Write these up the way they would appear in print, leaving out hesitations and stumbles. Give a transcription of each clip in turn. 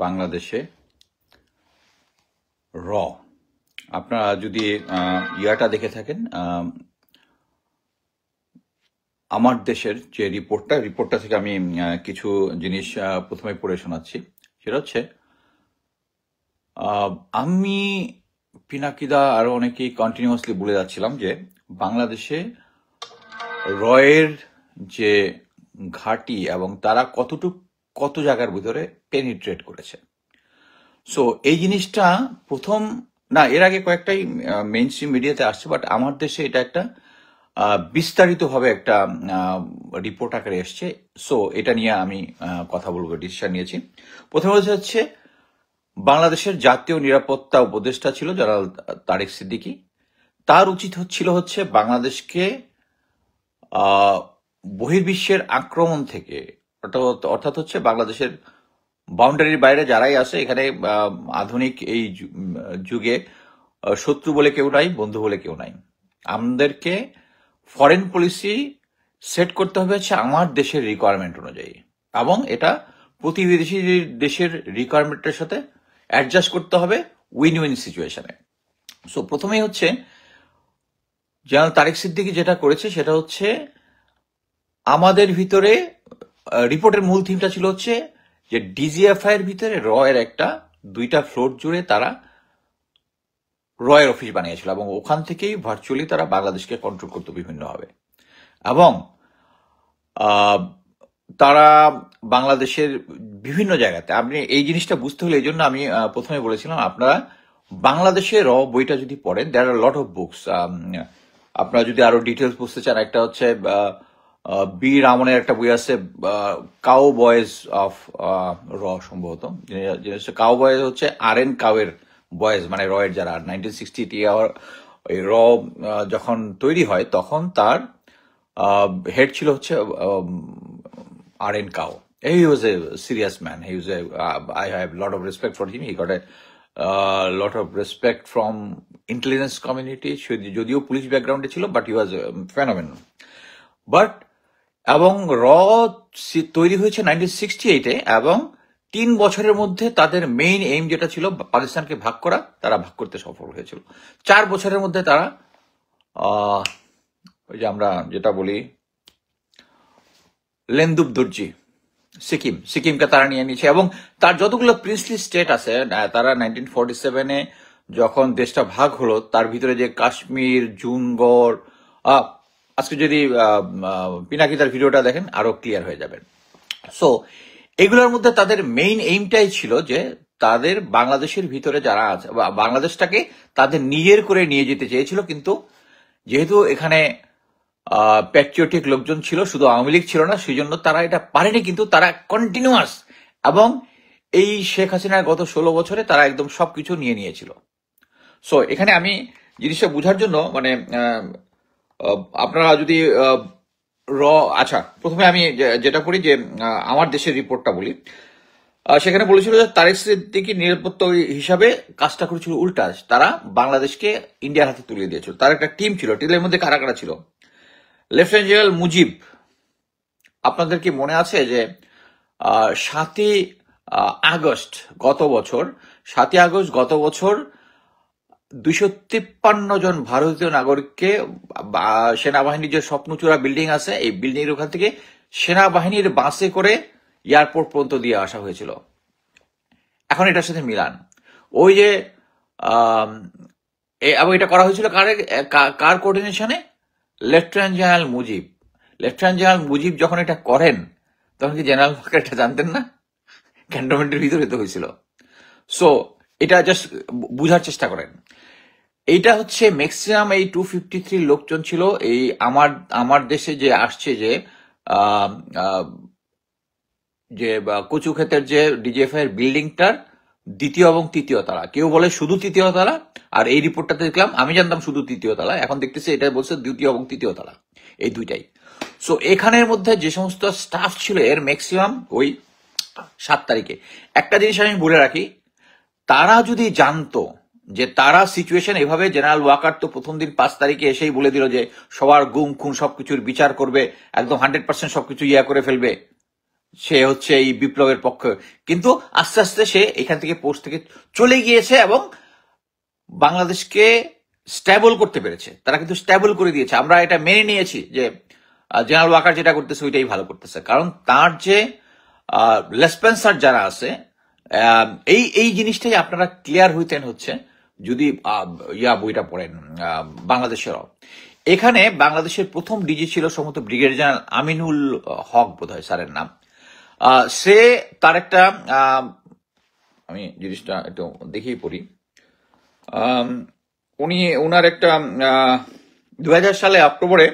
বাংলাদেশে র আপনারা যদি ইয়াটা দেখে থাকেন, আমার দেশের যে রিপোর্টটা থেকে আমি কিছু জিনিস প্রথমে পড়ে শোনাচ্ছি। সেটা হচ্ছে আমি পিনাকিদা আরো অনেকেই কন্টিনিউয়াসলি বলে যাচ্ছিলাম যে বাংলাদেশে রয়ের যে ঘাঁটি এবং তারা কত জায়গার ভিতরে পেনিট্রেট করেছে। সো এই জিনিসটা প্রথম না, এর আগে কয়েকটাই মেইন স্ট্রিম মিডিয়াতে আসছে, বাট আমার দেশে এটা একটা বিস্তারিতভাবে একটা রিপোর্ট আকারে এসছে। সো এটা নিয়ে আমি কথা বলবো, ডিসিশন নিয়েছি। প্রথমে হচ্ছে বাংলাদেশের জাতীয় নিরাপত্তা উপদেষ্টা ছিল জেনারেল তারেক সিদ্দিকী। তার উচিত হচ্ছে বাংলাদেশকে বহির্বিশ্বের আক্রমণ থেকে, অর্থাৎ হচ্ছে বাংলাদেশের বাউন্ডারির বাইরে যারাই আসে এখানে, আধুনিক এই যুগে শত্রু বলে কেউ নাই, বন্ধু বলে কেউ নাই। আমাদেরকে ফরেন পলিসি সেট করতে হবে হচ্ছে আমার দেশের রিকোয়ারমেন্ট অনুযায়ী, এবং এটা প্রতিবেশী দেশের রিকোয়ারমেন্টের সাথে অ্যাডজাস্ট করতে হবে উইন উইন সিচুয়েশনে। সো প্রথমেই হচ্ছে জেনারেল তারেক সিদ্দিকী যেটা করেছে সেটা হচ্ছে আমাদের ভিতরে রিপোর্টের মূল থিমটা ছিল হচ্ছে যে ডিজিএফআই এর ভিতরে র এর একটা 2টা ফ্লোর জুড়ে তারা রয়ের অফিস বানিয়েছিল, এবং ওখান থেকেই ভার্চুয়ালি তারা বাংলাদেশকে কন্ট্রোল করতো বিভিন্নভাবে। এবং তারা বাংলাদেশের বিভিন্ন জায়গাতে, আপনি এই জিনিসটা বুঝতে হলে এই জন্য আমি প্রথমে বলেছিলাম আপনারা বাংলাদেশে র বইটা যদি পড়েন, দেয়ার আর লট অফ বুকস। আপনারা যদি আরো ডিটেলস বুঝতে চান, একটা হচ্ছে বি রামনের একটা বই আছে, কাউ বয়েজ অফ র, সম্ভবত কাউ বয়েজ হচ্ছে আর.এন. কাউয়ের বয়েজ, মানে রয়ের যারা 1960 ওই র যখন তৈরি হয় তখন তার হেড ছিল হচ্ছে আর.এন. Cow. He was a serious man. I have a lot of respect for him. He got a lot of respect from intelligence community. যদিও পুলিশ ব্যাকগ্রাউন্ডে ছিল, বাট হি ওয়াজ ফেনোমেনল। বাট এবং র তৈরি হয়েছে 1968-এ, এবং 3 বছরের মধ্যে তাদের মেইন এইম যেটা ছিল পাকিস্তানকে ভাগ করা, তারা ভাগ করতে সফল হয়েছিল। 4 বছরের মধ্যে তারা ওই যে আমরা যেটা বলি লেন্দুব দর্জি, সিকিমকে তারা নিয়ে নিয়েছে। এবং তার যতগুলো প্রিন্সলি স্টেট আছে, তারা 1947-এ যখন দেশটা ভাগ হলো, তার ভিতরে যে কাশ্মীর, জুনগড়, আজকে যদি পিনাকিদার ভিডিওটা দেখেন আরো ক্লিয়ার হয়ে যাবেন। সো এগুলোর মধ্যে তাদের মেইন এইমটাই ছিল যে তাদের বাংলাদেশের ভিতরে যারা আছে, বাংলাদেশটাকে তাদের নিজের করে নিয়ে যেতে চেয়েছিল। কিন্তু যেহেতু এখানে প্যাট্রিয়টিক লোকজন ছিল, শুধু আওয়ামী লীগ ছিল না, সেই জন্য তারা এটা পারেনি। কিন্তু তারা কন্টিনিউয়াস, এবং এই শেখ হাসিনার গত 16 বছরে তারা একদম সবকিছু নিয়ে নিয়েছিল। সো এখানে আমি জিনিসটা বোঝার জন্য, মানে আপনারা যদি আচ্ছা, প্রথমে আমি যেটা করি যে আমার দেশের রিপোর্টটা বলি। সেখানে বলেছিল যে তারেক সিদ্দিকী নিরাপত্তা হিসাবে কাজটা করেছিল উল্টা, তারা বাংলাদেশকে ইন্ডিয়ার হাতে তুলে দিয়েছিল। তার একটা টিম ছিল, টিমের মধ্যে কারা কারা ছিল? লেফটেন্যান্ট জেনারেল মুজিব, আপনাদের কি মনে আছে যে 7ই আগস্ট গত বছর 253 জন ভারতীয় নাগরিককে সেনাবাহিনীর যে স্বপ্নচূড়া বিল্ডিং আছে, এই বিল্ডিং এর ওখান থেকে সেনাবাহিনীর বাসে করে এয়ারপোর্ট পর্যন্ত দিয়ে আসা হয়েছিল। এখন এটার সাথে মিলান, ওই যে এবং এটা করা হয়েছিল কার কোঅর্ডিনেশনে? লেফটেন্যান্ট জেনারেল মুজিব যখন এটা করেন, তখন কি জেনারেল ওয়াকার এটা জানতেন না? ক্যান্টনমেন্টের ভিতরে তো হয়েছিল। সো এটা জাস্ট বুঝার চেষ্টা করেন। এইটা হচ্ছে ম্যাক্সিমাম এই 253 লোকজন ছিল। এই আমার দেশে যে আসছে যে কচুক্ষেতের যে ডিজিএফআই এর বিল্ডিংটার 2য় এবং 3য় তলা, কেউ বলে শুধু 3য় তলা, আর এই রিপোর্টটাতে দেখলাম, আমি জানতাম শুধু 3য় তলা, এখন দেখতেছি এটা বলছে 2য় এবং 3য় তলা, এই দুইটাই। সো এখানের মধ্যে যে সমস্ত স্টাফ ছিল এর ম্যাক্সিমাম ওই 7 তারিখে। একটা জিনিস আমি বলে রাখি, তারা যদি জানতো যে তারা সিচুয়েশন এভাবে, জেনারেল ওয়াকার তো প্রথম দিন 5 তারিখে এসেই বলে দিল যে সবার গুম খুন সবকিছুর বিচার করবে, একদম 100% সবকিছু করে ফেলবে, সে হচ্ছে এই বিপ্লবের পক্ষে, কিন্তু আস্তে আস্তে সে এখান থেকে পোস্ট থেকে চলে গিয়েছে এবং বাংলাদেশকে স্ট্যাবল করতে পেরেছে। তারা কিন্তু স্ট্যাবল করে দিয়েছে, আমরা এটা মেনে নিয়েছি যে জেনারেল ওয়াকার যেটা করতেছে ওইটাই ভালো করতেছে, কারণ তার যে লেসপেন্সার যারা আছে, এই এই জিনিসটাই আপনারা ক্লিয়ার হইতেন হচ্ছে যদি বইটা পড়েন বাংলাদেশেরও। এখানে বাংলাদেশের প্রথম ডিজি ছিল সম্ভবত ব্রিগেডিয়ার জেনারেল আমিনুল হক বোধহয় স্যারের নাম। সে তার একটা আমি জিনিসটা একটু দেখেই পড়ি। উনি ওনার একটা 2000 সালে অক্টোবরে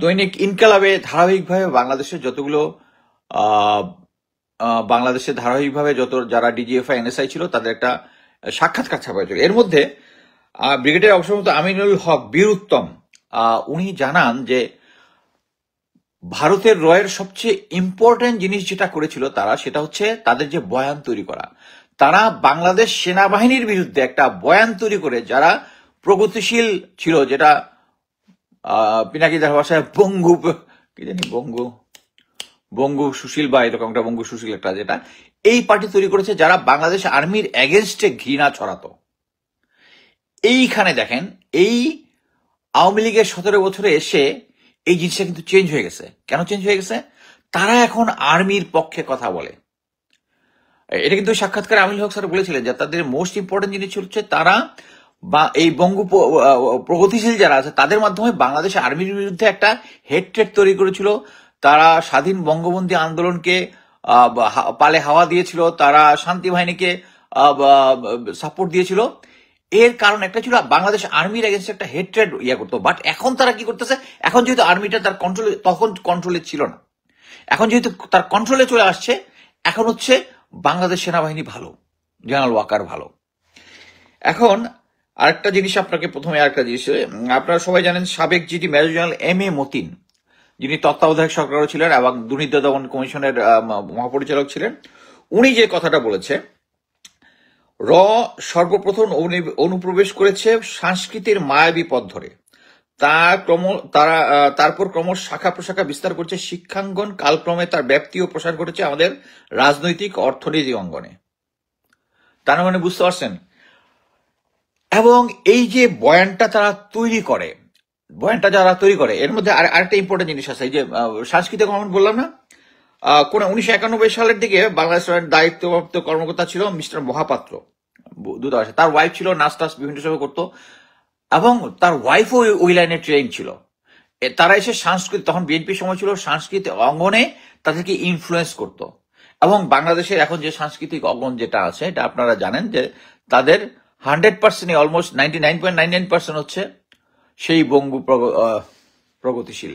দৈনিক ইনকালাবে ধারাবাহিকভাবে বাংলাদেশে ধারাবাহিকভাবে যত যারা ডিজিএফআই এনএসআই ছিল তাদের একটা সাক্ষাৎকার ছাপা হয়েছিল। এর মধ্যে ব্রিগেডিয়ার অবসরপ্রাপ্ত আমিনুল হক বীর উত্তম উনি জানান যে ভারতের রয়ের সবচেয়ে ইম্পর্টেন্ট জিনিস যেটা করেছিল তারা, সেটা হচ্ছে তাদের যে বয়ান তৈরি করা। তারা বাংলাদেশ সেনাবাহিনীর বিরুদ্ধে একটা বয়ান তৈরি করে, যারা প্রগতিশীল ছিল, যেটা পিনাকিদার ভাষায় বঙ্গু কি জানি বঙ্গু সুশীল বা এরকম একটা বঙ্গু সুশীল একটা, যেটা এই পার্টি তৈরি করেছে যারা বাংলাদেশ আর্মির এগেনস্টে ঘৃণা ছড়াতো। এইখানে দেখেন, এই আওয়ামী লীগের 17 বছরে এসে এই জিনিসটা কিন্তু চেঞ্জ হয়ে গেছে। কেন চেঞ্জ হয়ে গেছে? তারা এখন আর্মির পক্ষে কথা বলে। এটা কিন্তু সাক্ষাৎকারে আমিনুল হক স্যার বলেছিলেন যে তাদের মোস্ট ইম্পর্টেন্ট জিনিস হচ্ছে তারা বা এই প্রগতিশীল যারা আছে তাদের মাধ্যমে বাংলাদেশ আর্মির বিরুদ্ধে একটা হেট্রেড তৈরি করেছিল। তারা স্বাধীন বঙ্গবন্ধু আন্দোলনকে পালে হাওয়া দিয়েছিল, তারা শান্তি বাহিনীকে সাপোর্ট দিয়েছিল। এর কারণ একটা ছিল বাংলাদেশ আর্মির এগেন্স্ট একটা হেট্রেড করতো। বাট এখন তারা কি করতেছে, এখন যেহেতু আর্মিটা তার কন্ট্রোলে, তখন কন্ট্রোলে ছিল না, এখন যেহেতু তার কন্ট্রোলে চলে আসছে, এখন হচ্ছে বাংলাদেশ সেনাবাহিনী ভালো, জেনারেল ওয়াকার ভালো। এখন আরেকটা জিনিস আপনাকে প্রথমে আরেকটা জিনিস, আপনারা সবাই জানেন সাবেক GD major general M A Matin, যিনি তত্ত্বাবধায়ক সরকারও ছিলেন এবং দুর্নীতি দমন কমিশনের মহাপরিচালক ছিলেন, উনি যে কথাটা বলেছে, র সর্বপ্রথম অনুপ্রবেশ করেছে সংস্কৃতির মায়াবী পথ ধরে, তারপর ক্রমশ শাখা প্রশাখা বিস্তার করছে শিক্ষাঙ্গন, কালক্রমে তার ব্যাপ্তি ও প্রসার ঘটেছে আমাদের রাজনৈতিক অর্থনৈতিক অঙ্গনে। তার মানে বুঝতে পারছেন? এবং এই যে বয়ানটা তারা তৈরি করে, এর মধ্যে আরেকটা ইম্পর্টেন্ট জিনিস আছে। এই যে সাংস্কৃতিক অঙ্গন বললাম না, কোন 1991 সালের দিকে বাংলাদেশের দায়িত্বপ্রাপ্ত কর্মকর্তা ছিল মিস্টার মহাপাত্র দূতাবাসে। তার ওয়াইফ ছিল, নাচ টাচ বিভিন্ন সময় করতো এবং তার ওয়াইফও ওই লাইনে ট্রেন ছিল। তারা এসে সংস্কৃতি, তখন বিএনপির সময় ছিল, সাংস্কৃতিক অঙ্গনে তাদেরকে ইনফ্লুয়েন্স করত। এবং বাংলাদেশের এখন যে সাংস্কৃতিক অঙ্গন যেটা আছে, এটা আপনারা জানেন যে তাদের 100%, অলমোস্ট 99.99% হচ্ছে সেই বঙ্গু প্রগতিশীল।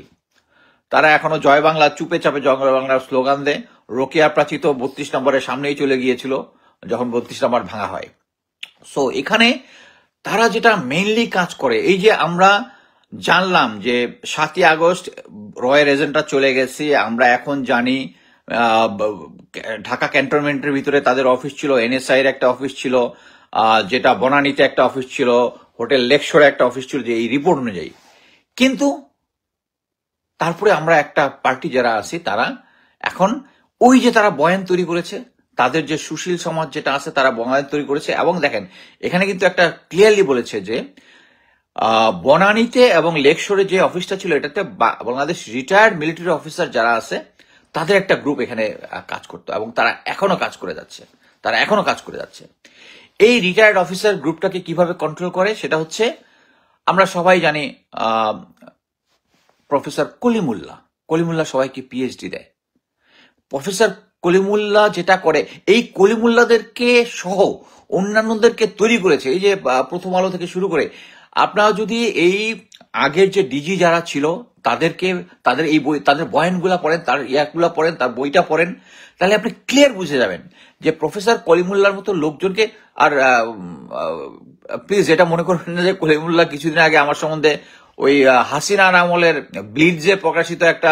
তারা এখনো জয় বাংলা, চুপে চাপে জয় বাংলার স্লোগান দেয়। রোকেয়া প্রাচিত 32 নম্বরের সামনেই চলে গিয়েছিল যখন 32 নম্বর ভাঙা হয়। সো এখানে তারা যেটা মেইনলি কাজ করে, এই যে আমরা জানলাম যে 7ই আগস্ট রয়ের এজেন্টরা চলে গেছে, আমরা এখন জানি ঢাকা ক্যান্টনমেন্টের ভিতরে তাদের অফিস ছিল, এনএসআই এর একটা অফিস ছিল, যেটা বনানীতে একটা অফিস ছিল, হোটেল লেকশোরে একটা অফিস ছিল, যে এই রিপোর্ট অনুযায়ী। কিন্তু তারপরে আমরা একটা পার্টি যারা আছি, তারা এখন ওই যে তারা বয়ান তৈরি করেছে, তাদের যে সুশীল সমাজ যেটা আছে, তারা বয়ান তৈরি করেছে। এবং দেখেন এখানে কিন্তু একটা ক্লিয়ারলি বলেছে যে বনানীতে এবং লেকশোরে যে অফিসটা ছিল, এটাতে বাংলাদেশ রিটায়ার্ড মিলিটারি অফিসার যারা আছে তাদের একটা গ্রুপ এখানে কাজ করতো এবং তারা এখনো কাজ করে যাচ্ছে। এই রিটায়ার্ড অফিসার গ্রুপটাকে কিভাবে কন্ট্রোল করে, সেটা হচ্ছে আমরা সবাই জানি, প্রফেসর কলিমুল্লাহ সবাইকে পিএইচডি দেয়। প্রফেসর কলিমুল্লাহ যেটা করে, এই কলিমুল্লাহদেরকে সহ অন্যান্যদেরকে তৈরি করেছে। এই যে প্রথম আলো থেকে শুরু করে, আপনারা যদি এই আগের যে ডিজি যারা ছিল তাদের এই বই, তাদের বয়ানগুলা পড়েন, তার ইয়াগুলা পড়েন, তার বইটা পড়েন, তাহলে আপনি ক্লিয়ার বুঝে যাবেন যে প্রফেসর কলিমুল্লাহর মতো লোকজনকে। আর প্লিজ এটা মনে করবেন না যে কলিমুল্লাহ কিছুদিন আগে আমার সম্বন্ধে ওই হাসিনার আমলের ব্লিডজে প্রকাশিত একটা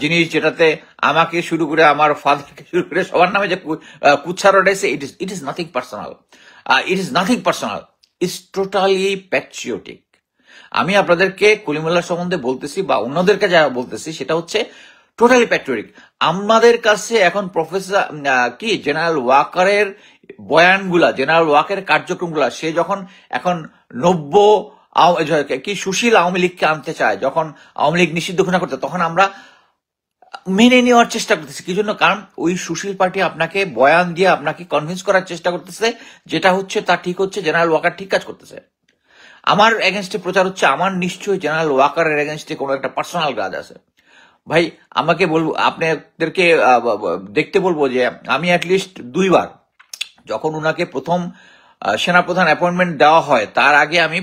জিনিস, যেটাতে আমাকে শুরু করে আমার ফাদারকে শুরু করে সবার নামে যে কুচ্ছা রটাইছে, it is nothing personal, it's totally patriotic. আমি আপনাদেরকে কলিমুল্লাহ সম্বন্ধে বলতেছি বা অন্যদেরকে যা বলতেছি, সেটা হচ্ছে টোটালি প্যাট্রিয়টিক। আমাদের কাছে এখন প্রফেসর কি জেনারেল ওয়াকারের বয়ানগুলা, জেনারেল ওয়াকারের কার্যক্রমগুলা, সে যখন এখন নব্য কি সুশীল আওয়ামী লীগকে আনতে চায়, যখন আওয়ামী লীগ নিষিদ্ধ ঘোষণা করতে, তখন আমরা মেনে নেওয়ার চেষ্টা করতেছি। কি জন্য? কারণ ওই সুশীল পার্টি আপনাকে বয়ান দিয়ে আপনাকে কনভিন্স করার চেষ্টা করতেছে যেটা হচ্ছে তা ঠিক হচ্ছে, জেনারেল ওয়াকার ঠিক কাজ করতেছে। আমার এগেনস্টে প্রচার হচ্ছে, আমার নিশ্চয়ই জেনারেল ওয়াকারের এগেনস্টে কোনো একটা পার্সোনাল গ্রাজ আছে। ভাই আমাকে বলবো, আপনাদেরকে দেখতে বলবো যে আমি অ্যাটলিস্ট 2বার, যখন উনাকে প্রথম সেনাপ্রধান অ্যাপয়েন্টমেন্ট দেওয়া হয় তার আগে আমি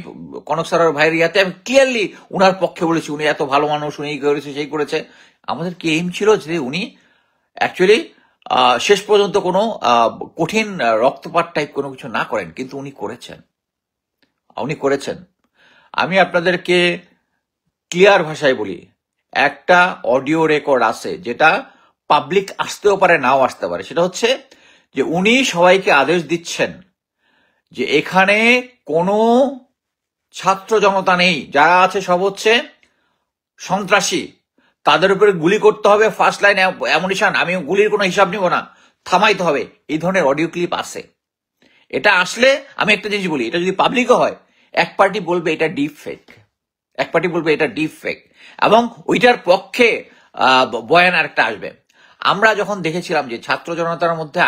কনক সারার ভাইয়ের ইয়াতে আমি ক্লিয়ারলি উনার পক্ষে বলেছি, উনি এত ভালো মানুষ, উনি করেছে সেই করেছে। আমাদের কি এইম ছিল যে উনি অ্যাকচুয়ালি শেষ পর্যন্ত কোনো কঠিন রক্তপাত টাইপ কোনো কিছু না করেন, কিন্তু উনি করেছেন, উনি করেছেন। আমি আপনাদেরকে ক্লিয়ার ভাষায় বলি, একটা অডিও রেকর্ড আছে যেটা পাবলিক আসতেও পারে নাও আসতে পারে। সেটা হচ্ছে যে উনি সবাইকে আদেশ দিচ্ছেন যে এখানে কোনো ছাত্র জনতা নেই, যারা আছে সব হচ্ছে সন্ত্রাসী, তাদের উপরে গুলি করতে হবে, ফার্স্ট লাইন অ্যামুনিশন, আমি গুলির কোনো হিসাব নিব না, থামাইতে হবে। এই ধরনের অডিও ক্লিপ আছে। এটা আসলে আমি একটা জিনিস বলি, এটা যদি পাবলিকও হয়, এক পার্টি বলবে এটা ডিপ ফেক, এক পার্টি বলবে এটা ডিপ ফেক, এবং ওইটার পক্ষে বয়ান আরেকটা আসবে। আমরা যখন দেখেছিলাম যে ছাত্র জনতার মধ্যে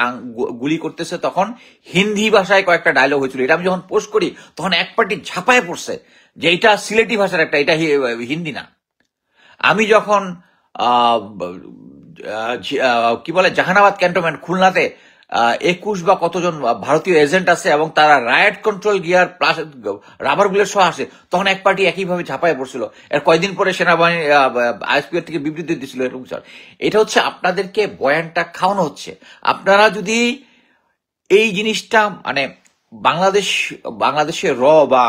গুলি করতেছে, তখন হিন্দি ভাষায় কয়েকটা ডায়লগ হয়েছিল, এটা আমি যখন পোস্ট করি তখন এক পার্টি ঝাঁপায় পড়ছে যে এটা সিলেটি ভাষার একটা, এটা হিন্দি না। আমি যখন কি বলে জাহানাবাদ ক্যান্টনমেন্ট খুলনাতে 21 বা কতজন ভারতীয় এজেন্ট আছে এবং তারা riot control gear plus rubber bullet সহ আসে, তখন এক পার্টি একইভাবে ঝাঁপায় পড়ছিল। এর কয়েকদিন পরে সেনাবাহিনী আইএসপিআর থেকে বিবৃতি দিচ্ছিল এরকম। এটা হচ্ছে আপনাদেরকে বয়ানটা খাওয়ানো হচ্ছে। আপনারা যদি এই জিনিসটা মানে বাংলাদেশের র বা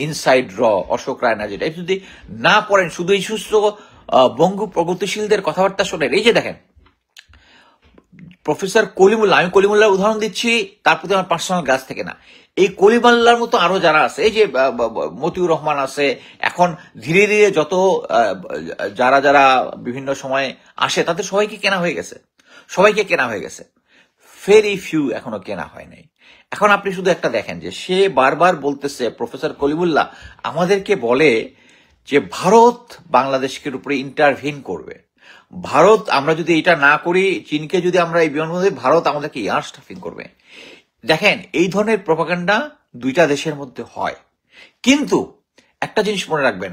ইনসাইড র অশোক রায়না যেটা যদি না পড়েন, শুধু এই সুস্থ বঙ্গ প্রগতিশীলদের কথাবার্তা শোনেন। এই যে দেখেন প্রফেসর কলিমুল্লাহ, আমি কলিমুল্লাহর উদাহরণ দিচ্ছি, তার প্রতি আমার পার্সোনাল গাছ থেকে না। এই কলিমুল্লাহর মতো আরো যারা আছে, এই যে মতিউর রহমান আছে, এখন ধীরে ধীরে যত যারা যারা বিভিন্ন সময় আসে তাদের সবাইকে কেনা হয়ে গেছে, সবাইকে কেনা হয়ে গেছে। ভেরি ফিউ এখনো কেনা হয় নাই। এখন আপনি শুধু একটা দেখেন যে সে বারবার বলতেছে, প্রফেসর কলিমুল্লাহ আমাদেরকে বলে যে ভারত বাংলাদেশের উপরে ইন্টারভিন করবে, ভারত আমরা যদি এটা না করি, চীনকে যদি আমরা এই বিমানবন্দরে, ভারত আমাদেরকে এয়ার স্টাফিং করবে। দেখেন এই ধরনের প্রপাগান্ডা দুইটা দেশের মধ্যে হয়, কিন্তু একটা জিনিস মনে রাখবেন,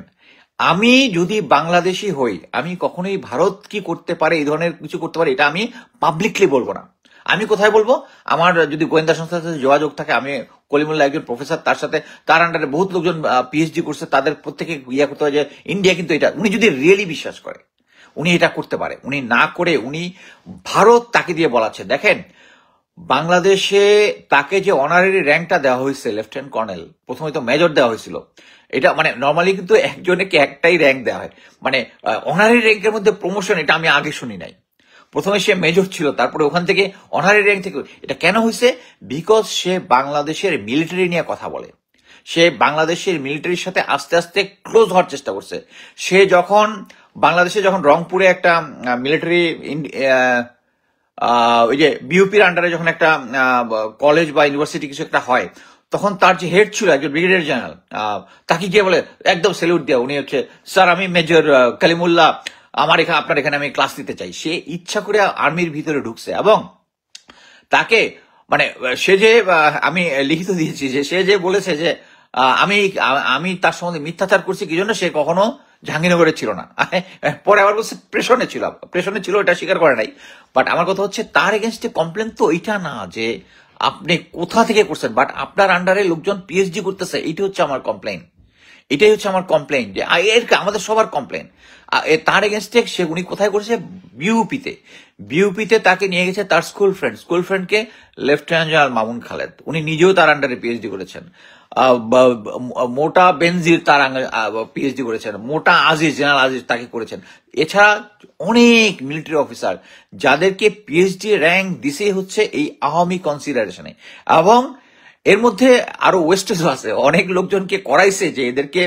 আমি যদি বাংলাদেশি হই, আমি কখনোই ভারত কি করতে পারে, এই ধরনের কিছু করতে পারে, এটা আমি পাবলিকলি বলবো না। আমি কোথায় বলবো? আমার যদি গোয়েন্দা সংস্থার সাথে যোগাযোগ থাকে, আমি কলিমুল্লাহ একজন প্রফেসর, তার সাথে তার আন্ডারে বহুত লোকজন পিএইচডি করছে, তাদের প্রত্যেকে ইয়া করতে হয় যে ইন্ডিয়া কিন্তু এটা, উনি যদি রিয়েলি বিশ্বাস করে উনি এটা করতে পারে, উনি না করে উনি ভারত তাকে দিয়ে বলাচ্ছে। দেখেন বাংলাদেশে তাকে যে অনারারি র্যাঙ্কটা দেওয়া হয়েছে লেফটেন্যান্ট কর্নেল, প্রথমে তো মেজর দেওয়া হয়েছিল, এটা মানে নর্মালি কিন্তু একজনকে একটাই র্যাঙ্ক দেওয়া হয়, মানে অনারারি র্যাঙ্কের মধ্যে প্রমোশন, এটা আমি আগে শুনি নাই। প্রথমে সে মেজর ছিল, তারপরে ওখান থেকে অনারারি র্যাঙ্ক থেকে, এটা কেন হয়েছে? বিকজ সে বাংলাদেশের মিলিটারি নিয়ে কথা বলে, সে বাংলাদেশের মিলিটারির সাথে আস্তে আস্তে ক্লোজ হওয়ার চেষ্টা করছে। সে যখন বাংলাদেশে যখন রংপুরে একটা মিলিটারি ওই যে বিউপির আন্ডারে যখন একটা কলেজ বা ইউনিভার্সিটি কিছু একটা হয়, তখন তার যে হেড ছিল একজন ব্রিগেডিয়ার জেনারেল, তাকে গিয়ে বলে একদম স্যালুট দেওয়া, উনি হচ্ছে স্যার আমি মেজর কালিমুল্লাহ, আমার এখানে আপনার এখানে আমি ক্লাস নিতে চাই। সে ইচ্ছা করে আর্মির ভিতরে ঢুকছে, এবং তাকে মানে সে যে আমি লিখিত দিয়েছি যে সে যে বলেছে যে আমি আমি তার সম্বন্ধে মিথ্যাচার করছি, কি জন্য সে কখনো জাহাঙ্গীরনগরে ছিল না। পরে আবার বলছে প্রেশনে ছিল, এটা স্বীকার করে নাই। বাট আমার কথা হচ্ছে তার এগেনস্টে কমপ্লেন তো এটা না যে আপনি কোথা থেকে করছেন, বাট আপনার আন্ডারে লোকজন পিএইচডি করতেছে, এইটা হচ্ছে আমার কমপ্লেন, এটাই হচ্ছে আমার কমপ্লেন, যে আমাদের সবার কমপ্লেন। তার এগেনস্টে সে উনি কোথায় করেছে? বিউপিতে তাকে নিয়ে গেছে তার স্কুল ফ্রেন্ডকে লেফটেন্যান্ট জেনারেল মামুন খালেদ, উনি নিজেও তার আন্ডারে পিএইচডি করেছেন। মোটা বেনজির তার পিএইচডি করেছেন, মোটা আজিজ, জেনারেল আজিজ তাকে করেছেন। এছাড়া অনেক মিলিটারি অফিসার যাদেরকে পিএইচডি র্যাঙ্ক দিছে হচ্ছে এই আওয়ামী কনসিডারেশনে, এবং এর মধ্যে আরো ওয়েস্টেজও আছে, অনেক লোকজনকে করাইছে যে এদেরকে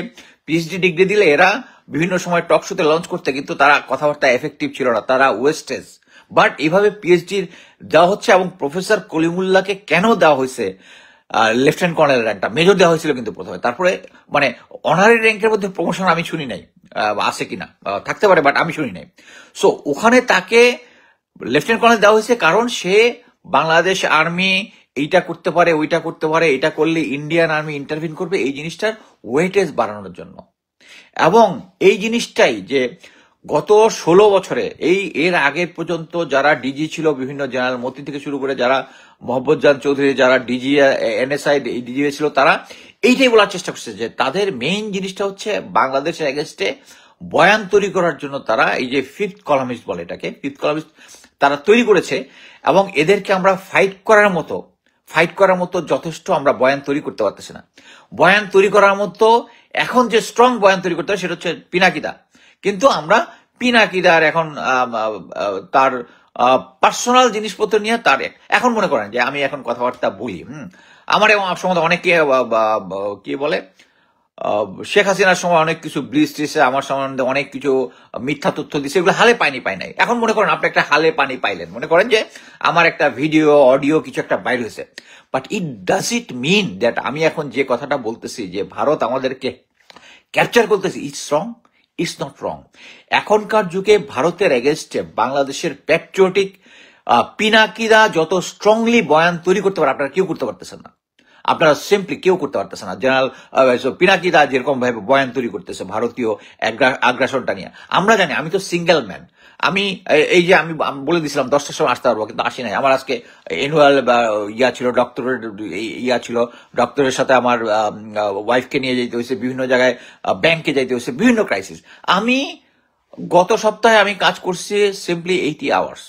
পিএইচডি ডিগ্রি দিলে এরা বিভিন্ন সময় টক শোতে লঞ্চ করতে, কিন্তু তারা কথাবার্তা এফেক্টিভ ছিল না, তারা ওয়েস্টেজ। বাট এইভাবে পিএইচডির দেওয়া হচ্ছে, এবং প্রফেসর কলিমুল্লাহকে কেন দেওয়া হয়েছে লেফটেন্যান্ট কর্নেল র্যাঙ্কটা, মেজর দেওয়া হয়েছিল কিন্তু প্রথমে, তারপরে মানে অনারি র্যাঙ্কের মধ্যে প্রমোশন আমি শুনি নাই, আছে কিনা থাকতে পারে, বাট আমি শুনি নাই। সো ওখানে তাকে লেফটেন্যান্ট কর্নেল দেওয়া হয়েছে কারণ সে বাংলাদেশ আর্মি এইটা করতে পারে, ওইটা করতে পারে, এটা করলে ইন্ডিয়ান আর্মি ইন্টারভিন করবে, এই জিনিসটার ওয়েটেজ বাড়ানোর জন্য। এবং এই জিনিসটাই যে গত 16 বছরে এর আগের পর্যন্ত যারা ডিজি ছিল, বিভিন্ন জেনারেল মতি থেকে শুরু করে যারা মোহাম্মদ জান চৌধুরী, যারা ডিজি এনএসআই ডিজি ছিল, তারা এইটাই বলার চেষ্টা করছে যে তাদের মেইন জিনিসটা হচ্ছে বাংলাদেশের এগেনস্টে বয়ান তৈরি করার জন্য তারা এই যে ফিফথ কলামিস্ট বলে, এটাকে ফিফথ কলামিস্ট তারা তৈরি করেছে, এবং এদেরকে আমরা ফাইট করার মতো যথেষ্ট আমরা বয়ান তৈরি করতে পারতেছি না। বয়ান তৈরি করার মতো এখন যে স্ট্রং বয়ান তৈরি করতে হবে সেটা হচ্ছে পিনাকিদা, কিন্তু আমরা পিনাকিদার এখন তার পার্সোনাল জিনিসপত্র নিয়ে তার এখন মনে করেন যে আমি এখন কথাবার্তা বলি, আমার এবং সম্বন্ধে অনেকে কি বলে শেখ হাসিনার সময় অনেক কিছু ব্লিচ দিছে, আমার সম্বন্ধে অনেক কিছু মিথ্যা তথ্য দিছে, এগুলো হালে পানি পাই নাই। এখন মনে করেন আপনি একটা হালে পানি পাইলেন, মনে করেন যে আমার একটা ভিডিও অডিও কিছু একটা বাইর হয়েছে, but it does it mean that আমি এখন যে কথাটা বলতেছি যে ভারত আমাদেরকে ক্যাপচার করতেছি, it's wrong, it's not wrong. এখনকার যুগে ভারতের এগেনস্টে বাংলাদেশের প্যাট্রিয়টিক পিনাকিদা যত স্ট্রংলি বয়ান তৈরি করতে পারে, আপনারা কেউ করতে পারতেছেন না, আপনারা সিম্পলি কেউ করতে পারতেছে না। জেনারেল পিনাকিদা যেরকম ভাবে বয়ান তৈরি করতেছে ভারতীয় আগ্রাসনটা নিয়ে, আমরা জানি আমি তো সিঙ্গেল ম্যান, আমি এই যে আমি বলে দিছিলাম 10টার সময় আসতে পারবো, কিন্তু আসি নাই। আমার আজকে অ্যানুয়াল ছিল, ডক্টরের ছিল, ডক্টরের সাথে আমার ওয়াইফকে নিয়ে যেতে হয়েছে বিভিন্ন জায়গায়, ব্যাংকে যাইতে হয়েছে, বিভিন্ন ক্রাইসিস। আমি গত সপ্তাহে আমি কাজ করছি সিম্পলি 80 আওয়ার্স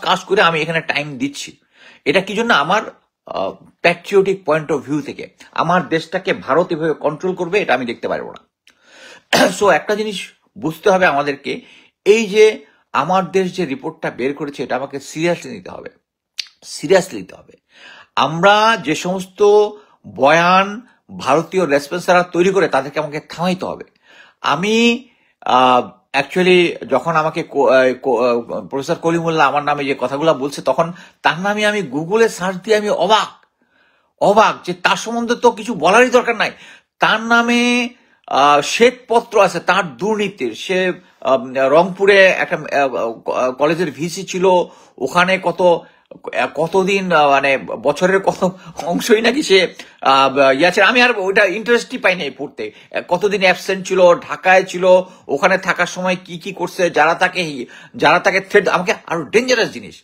কাজ করে আমি এখানে টাইম দিচ্ছি। এটা কি জন্য? আমার প্যাট্রিয়টিক পয়েন্ট অফ ভিউ থেকে আমার দেশটাকে ভারত এভাবে কন্ট্রোল করবে এটা আমি দেখতে পারবো না। সো একটা জিনিস বুঝতে হবে আমাদেরকে, এই যে আমার দেশ যে রিপোর্টটা বের করেছে এটা আমাকে সিরিয়াসলি নিতে হবে। আমরা যে সমস্ত বয়ান ভারতীয় রেসপন্সাররা তৈরি করে তাদেরকে আমাকে থামাইতে হবে। আমি অ্যাকচুয়ালি যখন আমাকে প্রফেসর কলিমুল্লাহ আমার নামে যে কথাগুলো বলছে, তখন তার নামে আমি গুগলে সার্চ দিয়ে আমি অবাক যে তার সম্বন্ধে তো কিছু বলারই দরকার নাই। তার নামে শ্বেতপত্র আছে তার দুর্নীতির। সে রংপুরে একটা কলেজের ভিসি ছিল, ওখানে কতদিন মানে বছরের কত অংশই নাকি সে ছিল। আমি আর ওইটা ইন্টারেস্টই পাই নাই পড়তে, কতদিন অ্যাবসেন্ট ছিল, ঢাকায় ছিল, ওখানে থাকার সময় কি কি করছে, যারা তাকে থ্রেট, আমাকে আরো ডেঞ্জারাস জিনিস,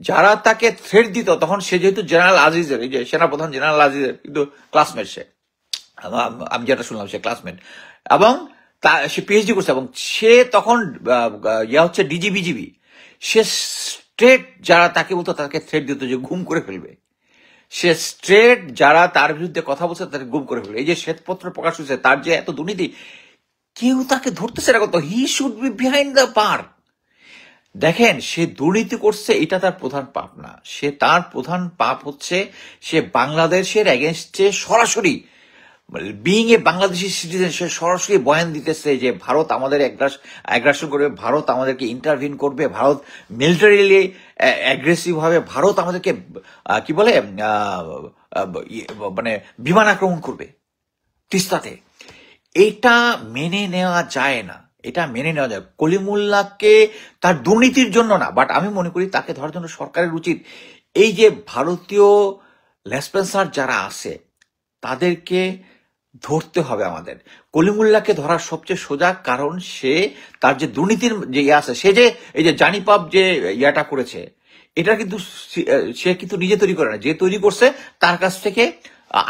যারা তাকে থ্রেট দিত, তখন সে যেহেতু জেনারেল আজিজের, এই যে সেনাপ্রধান জেনারেল আজিজের কিন্তু ক্লাসমেট, আমি যেটা শুনলাম সে ক্লাসমেট, এবং সে পিএইচডি করছে, এবং সে তখন হচ্ছে ডিজিবিজিবি। সে স্ট্রেট যারা তাকে বলতো তাকে থ্রেট দিত যে গুম করে ফেলবে, সে স্ট্রেট যারা তার বিরুদ্ধে কথা বলছে তাকে গুম করে ফেলবে। এই যে শ্বেতপত্র প্রকাশ হয়েছে, তার যে এত দুর্নীতি, কেউ তাকে ধরতেছে না, কত he should be behind the bar. দেখেন, সে দুর্নীতি করছে, এটা তার প্রধান পাপ না। তার প্রধান পাপ হচ্ছে সে বাংলাদেশের এগেনস্টে সরাসরি, বিইং এ বাংলাদেশি সিটিজেন, সে সরাসরি বয়ান দিতেছে যে ভারত আমাদের অ্যাগ্রাসন করবে, ভারত আমাদেরকে ইন্টারভিন করবে, ভারত মিলিটারিলি অ্যাগ্রেসিভ ভাবে ভারত আমাদেরকে কি বলে মানে বিমান আক্রমণ করবে তিস্তাতে। এটা মেনে নেওয়া যায় না, কলিমুল্লাহকে তার দুর্নীতির জন্য না, বাট আমি মনে করি তাকে ধরার জন্য সরকারের উচিত এই যে ভারতীয় লেসপেন্সার যারা আছে তাদেরকে ধরতে হবে। আমাদের কলিমুল্লাহকে ধরার সবচেয়ে সোজা, কারণ সে তার যে দুর্নীতির যে আছে, সে যে এই যে জানিপাব যে ইয়াটা করেছে, এটা কিন্তু সে কিন্তু নিজে তৈরি করে না, যে তৈরি করছে তার কাছ থেকে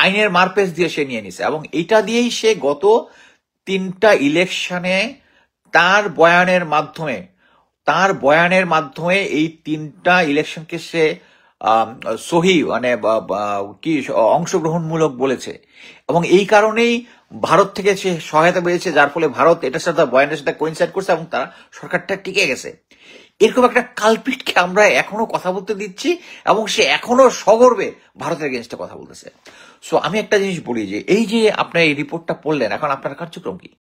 আইনের মারপেচ দিয়ে সে নিয়ে নিছে, এবং এটা দিয়েই সে গত 3টা ইলেকশনে তার বয়ানের মাধ্যমে এই 3টা ইলেকশনকে সে সহি মানে কি অংশগ্রহণমূলক বলেছে, এবং এই কারণেই ভারত থেকে সে সহায়তা পেয়েছে, যার ফলে ভারত এটার সাথে বয়ানের সাথে কোইনসাইড করছে এবং তারা সরকারটা টিকে গেছে। এরকম একটা কালপিটকে আমরা এখনো কথা বলতে দিচ্ছি, এবং সে এখনো সগর্বে ভারতের এগেনস্টে কথা বলতেছে। সো আমি একটা জিনিস বলি যে এই যে আপনার এই রিপোর্টটা পড়লেন, এখন আপনার কার্যক্রম কি?